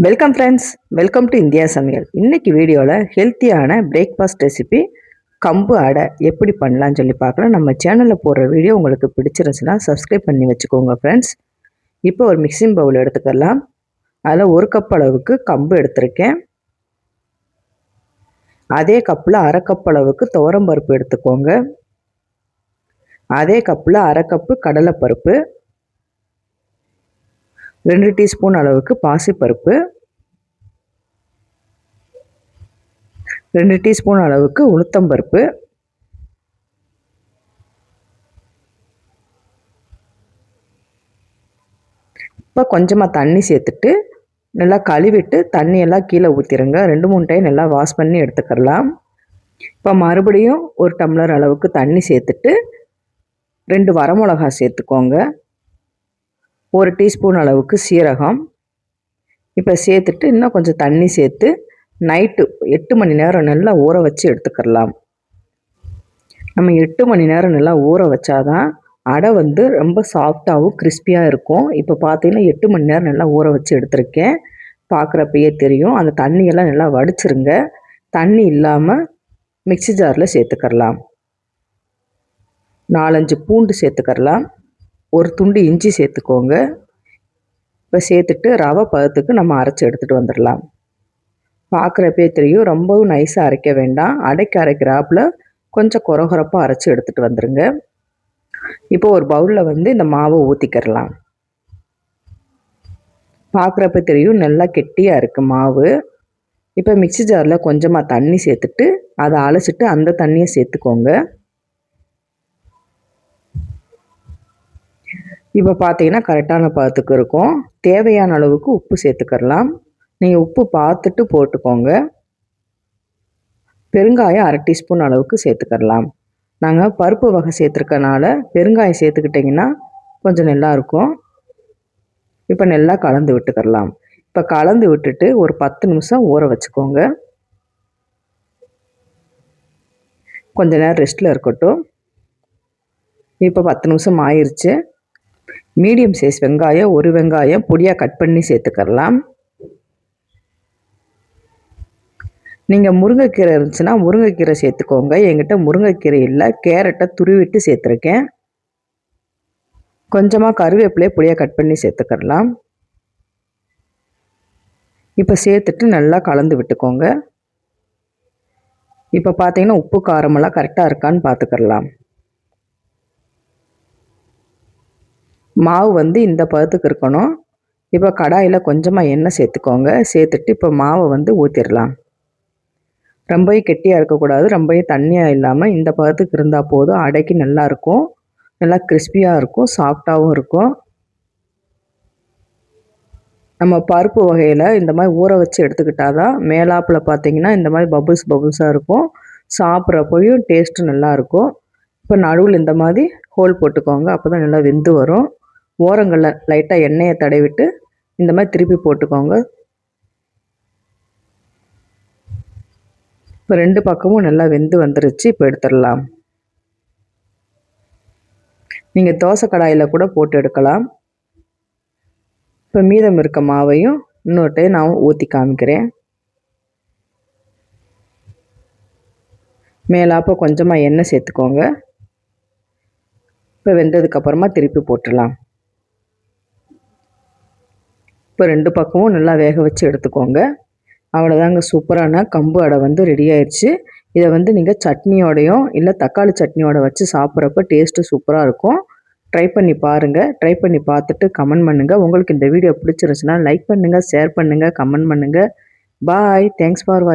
Welcome friends, welcome to India சமையல். இன்னைக்கு வீடியோவில் ஹெல்த்தியான பிரேக்ஃபாஸ்ட் ரெசிபி கம்பு அடை எப்படி பண்ணலான்னு சொல்லி பார்க்கலாம். நம்ம சேனலில் போடுற வீடியோ உங்களுக்கு பிடிச்சிருந்துச்சுன்னா சப்ஸ்கிரைப் பண்ணி வச்சுக்கோங்க ஃப்ரெண்ட்ஸ். இப்போ ஒரு மிக்சிங் பவுல் எடுத்துக்கலாம். அதில் 1 கப் அளவுக்கு கம்பு எடுத்திருக்கேன். அதே கப்பில் 1/2 கப் அளவுக்கு துவரம்பருப்பு எடுத்துக்கோங்க. அதே கப்பில் 1/2 கப்பு கடலைப்பருப்பு, 2 டீஸ்பூன் அளவுக்கு பாசிப்பருப்பு, 2 டீஸ்பூன் அளவுக்கு உளுத்தம்பருப்பு, இப்போ கொஞ்சமாக தண்ணி சேர்த்துட்டு நல்லா கழுவிட்டு தண்ணியெல்லாம் கீழே ஊற்றிடுங்க. 2-3 டைம் நல்லா வாஷ் பண்ணி எடுத்துக்கலாம். இப்போ மறுபடியும் 1 டம்ளர் அளவுக்கு தண்ணி சேர்த்துட்டு 2 வரமிளகா சேர்த்துக்கோங்க. 1 டீஸ்பூன் அளவுக்கு சீரகம் இப்போ சேர்த்துட்டு இன்னும் கொஞ்சம் தண்ணி சேர்த்து நைட்டு 8 மணி நேரம் நல்லா ஊற வச்சு எடுத்துக்கலாம். நம்ம 8 மணி நேரம் நல்லா ஊற வச்சாதான் அடை வந்து ரொம்ப சாஃப்டாகவும் கிறிஸ்பியாக இருக்கும். இப்போ பார்த்தீங்கன்னா 8 மணி நேரம் நல்லா ஊற வச்சு எடுத்திருக்கேன். பார்க்குறப்பயே தெரியும். அந்த தண்ணியெல்லாம் நல்லா வடிச்சிருங்க. தண்ணி இல்லாமல் மிக்ஸி ஜாரில் சேர்த்துக்கலாம். 4-5 பூண்டு சேர்த்துக்கலாம். 1 துண்டு இஞ்சி சேர்த்துக்கோங்க. இப்போ சேர்த்துட்டு ரவை பதத்துக்கு நம்ம அரைச்சி எடுத்துகிட்டு வந்துடலாம். பார்க்குறப்பே தெரியும், ரொம்பவும் நைஸாக அரைக்க வேண்டாம். அடைக்க அரைக்கிறாப்புல கொஞ்சம் கொரகொரப்பாக அரைச்சி எடுத்துகிட்டு வந்துடுங்க. இப்போ ஒரு பவுலில் வந்து இந்த மாவை ஊற்றிக்கிறலாம். பார்க்குறப்ப தெரியும் நல்லா கெட்டியாக இருக்குது மாவு. இப்போ மிக்ஸி ஜாரில் கொஞ்சமாக தண்ணி சேர்த்துட்டு அதை அலசிட்டு அந்த தண்ணியை சேர்த்துக்கோங்க. இப்போ பார்த்தீங்கன்னா கரெக்டான பதத்துக்கு இருக்கும். தேவையான அளவுக்கு உப்பு சேர்த்துக்கலாம். நீங்கள் உப்பு பார்த்துட்டு போட்டுக்கோங்க. பெருங்காயம் 1/2 டீஸ்பூன் அளவுக்கு சேர்த்துக்கலாம். நாங்கள் பருப்பு வகை சேர்த்துருக்கனால பெருங்காயம் சேர்த்துக்கிட்டிங்கன்னா கொஞ்சம் நல்லாயிருக்கும். இப்போ நல்லா கலந்து விட்டுக்கலாம். இப்போ கலந்து விட்டுட்டு ஒரு 10 நிமிஷம் ஊற வச்சுக்கோங்க. கொஞ்ச நேரம் ரெஸ்ட்டில் இருக்கட்டும். இப்போ 10 நிமிஷம் ஆயிடுச்சு. மீடியம் சைஸ் வெங்காயம் 1 வெங்காயம் பொடியாக கட் பண்ணி சேர்த்துக்கலாம். நீங்கள் முருங்கைக்கீரை இருந்துச்சுன்னா முருங்கைக்கீரை சேர்த்துக்கோங்க. என்கிட்ட முருங்கைக்கீரை இல்லை, கேரட்டை துருவிட்டு சேர்த்துருக்கேன். கொஞ்சமாக கருவேப்பிலையை பொடியாக கட் பண்ணி சேர்த்துக்கலாம். இப்போ சேர்த்துட்டு நல்லா கலந்து விட்டுக்கோங்க. இப்போ பார்த்தீங்கன்னா உப்பு காரமெல்லாம் கரெக்டாக இருக்கான்னு பார்த்துக்கலாம். மாவு வந்து இந்த பதத்துக்கு இருக்கணும். இப்போ கடாயில் கொஞ்சமாக எண்ணெய் சேர்த்துக்கோங்க. சேர்த்துட்டு இப்போ மாவை வந்து ஊற்றிடலாம். ரொம்பவும் கெட்டியாக இருக்கக்கூடாது, ரொம்பவும் தண்ணியாக இல்லாமல் இந்த பதத்துக்கு இருந்தால் போதும். அடைக்கு நல்லாயிருக்கும், நல்லா கிறிஸ்பியாக இருக்கும், சாஃப்டாகவும் இருக்கும். நம்ம பருப்பு வகையில் இந்த மாதிரி ஊற வச்சு எடுத்துக்கிட்டால் தான் மேலாப்பில் பார்த்தீங்கன்னா இந்த மாதிரி பபுள்ஸாக இருக்கும். சாப்பிட்றப்பையும் டேஸ்ட்டு நல்லாயிருக்கும். இப்போ நடுவில் இந்த மாதிரி ஹோல் போட்டுக்கோங்க. அப்போ தான் நல்லா வெந்து வரும். ஓரங்களில் லைட்டாக எண்ணெயை தடவிட்டு இந்த மாதிரி திருப்பி போட்டுக்கோங்க. இப்போ 2 பக்கமும் நல்லா வெந்து வந்துருச்சு. இப்போ எடுத்துடலாம். நீங்கள் தோசை கடாயில் கூட போட்டு எடுக்கலாம். இப்போ மீதம் இருக்க மாவையும் இன்னொரு டைம் நான் ஊற்றி காமிக்கிறேன். மேலாப்போ கொஞ்சமாக எண்ணெய் சேர்த்துக்கோங்க. இப்போ வெந்ததுக்கப்புறமா திருப்பி போட்டுடலாம். இப்போ 2 பக்கமும் நல்லா வேக வச்சு எடுத்துக்கோங்க. அவ்வளோதாங்க, சூப்பரான கம்பு அடை வந்து ரெடி ஆயிடுச்சு. இதை வந்து நீங்கள் சட்னியோடையும் இல்லை தக்காளி சட்னியோட வச்சு சாப்பிட்றப்ப டேஸ்ட்டு சூப்பராக இருக்கும். ட்ரை பண்ணி பாருங்கள். ட்ரை பண்ணி பார்த்துட்டு கமெண்ட் பண்ணுங்கள். உங்களுக்கு இந்த வீடியோ பிடிச்சிருந்துச்சுன்னா லைக் பண்ணுங்கள், ஷேர் பண்ணுங்கள், கமெண்ட் பண்ணுங்கள். பாய். தேங்க்ஸ் ஃபார் வாட்சிங்.